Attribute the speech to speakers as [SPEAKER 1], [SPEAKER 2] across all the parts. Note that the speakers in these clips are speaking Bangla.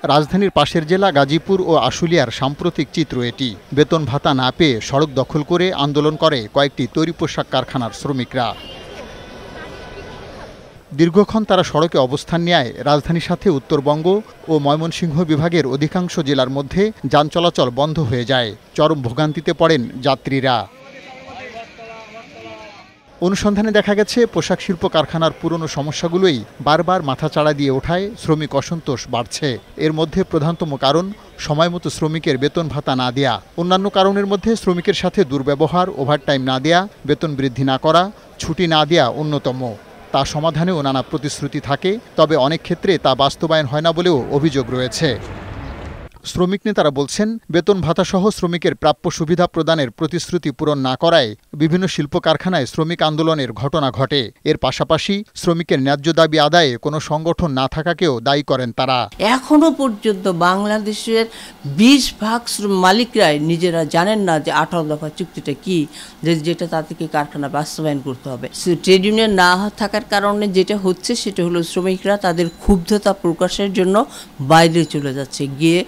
[SPEAKER 1] রাজধানীর পাশের জেলা গাজীপুর ও আশুলিয়ার সাম্প্রতিক চিত্র এটি। বেতন ভাতা না পেয়ে সড়ক দখল করে আন্দোলন করে কয়েকটি তৈরি পোশাক কারখানার শ্রমিকরা। দীর্ঘক্ষণ তারা সড়কে অবস্থান নেয় রাজধানীর সাথে উত্তরবঙ্গ ও ময়মনসিংহ বিভাগের অধিকাংশ জেলার মধ্যে যান চলাচল বন্ধ হয়ে যায়। চরম ভোগান্তিতে পড়েন যাত্রীরা। অনুসন্ধানে দেখা গেছে পোশাক শিল্প কারখানার পুরনো সমস্যাগুলোই বারবার মাথাচাড়া দিয়ে ওঠায় শ্রমিক অসন্তোষ বাড়ছে। এর মধ্যে প্রধানতম কারণ সময়মতো শ্রমিকের বেতন ভাতা না দেয়া। অন্যান্য কারণের মধ্যে শ্রমিকের সাথে দুর্ব্যবহার, ওভারটাইম না দেয়া, বেতন বৃদ্ধি না করা, ছুটি না দেয়া অন্যতম। তা সমাধানেও নানা প্রতিশ্রুতি থাকে, তবে অনেক ক্ষেত্রে তা বাস্তবায়ন হয় না বলেও অভিযোগ রয়েছে। শ্রমিক নেতারা বলছেন, বেতন ভাতাসহ শ্রমিকের প্রাপ্য সুবিধা প্রদানের প্রতিশ্রুতি পূরণ না করায় বিভিন্ন শিল্প কারখানায় শ্রমিক আন্দোলনের ঘটনা ঘটে। এর পাশাপাশি শ্রমিকের ন্যায্য দাবি আদায়ে কোনো সংগঠন না থাকাকেও দায়ী করেন তারা।
[SPEAKER 2] এখনো পর্যন্ত বাংলাদেশের 20% মালিকরাই নিজেরা জানেন না যে 18 দফা চুক্তিটা কি, যেটা তাদেরকে কারখানা বাস্তবায়ন করতে হবে। ট্রেড ইউনিয়ন না থাকার কারণে যেটা হচ্ছে সেটা হলো শ্রমিকরা তাদের ক্ষুব্ধতা প্রকাশের জন্য বাইরে চলে যাচ্ছে, গিয়ে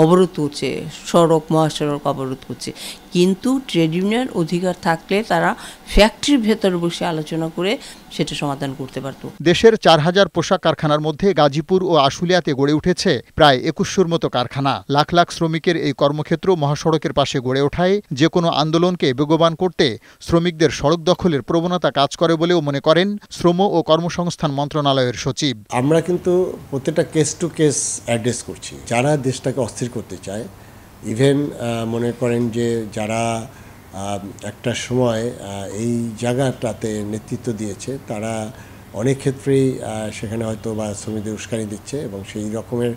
[SPEAKER 2] অবরোধ করছে, সড়ক মহাসড়ক অবরোধ করছে। কিন্তু ট্রেড ইউনিয়ন অধিকার থাকলে তারা ফ্যাক্টরির ভেতর বসে আলোচনা করে সেটা সমাধান করতে পারত।
[SPEAKER 1] দেশের 4000 পোশাক কারখানার মধ্যে গাজীপুর ও আশুলিয়াতে গড়ে উঠেছে প্রায় 2100-র মতো কারখানা। লাখ লাখ শ্রমিকের এই কর্মক্ষেত্র মহাসড়কের পাশে গড়ে ওঠায় যে কোনো আন্দোলনকে বেগবান করতে শ্রমিকদের সড়ক দখলের প্রবণতা কাজ করে বলেও মনে করেন শ্রম ও কর্মসংস্থান মন্ত্রণালয়ের সচিব।
[SPEAKER 3] আমরা কিন্তু প্রত্যেকটা কেস টু কেস অ্যাড্রেস করছি। যারা দেশটাকে অস্থির করতে চায়, ইভেন মনে করেন যে যারা একটা সময় এই জায়গাটাতে নেতৃত্ব দিয়েছে, তারা অনেক ক্ষেত্রেই সেখানে হয়তো বা শ্রমিকদের উস্কানি দিচ্ছে এবং সেই রকমের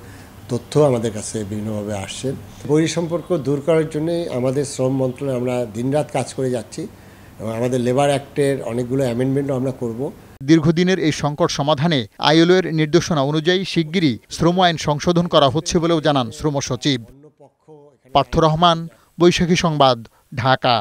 [SPEAKER 3] তথ্য আমাদের কাছে বিভিন্নভাবে আসছে। বৈরী সম্পর্ক দূর করার জন্যই আমাদের শ্রম মন্ত্রণালয়ে আমরা দিনরাত কাজ করে যাচ্ছি এবং আমাদের লেবার অ্যাক্টের অনেকগুলো অ্যামেন্ডমেন্টও আমরা করব।
[SPEAKER 1] দীর্ঘদিনের এই সংকট সমাধানে ILO এর নির্দেশনা অনুযায়ী শিগগিরই শ্রম আইন সংশোধন করা হচ্ছে বলেও জানান শ্রম সচিব। পার্থ রহমান, বৈশাখী সংবাদ, ঢাকা।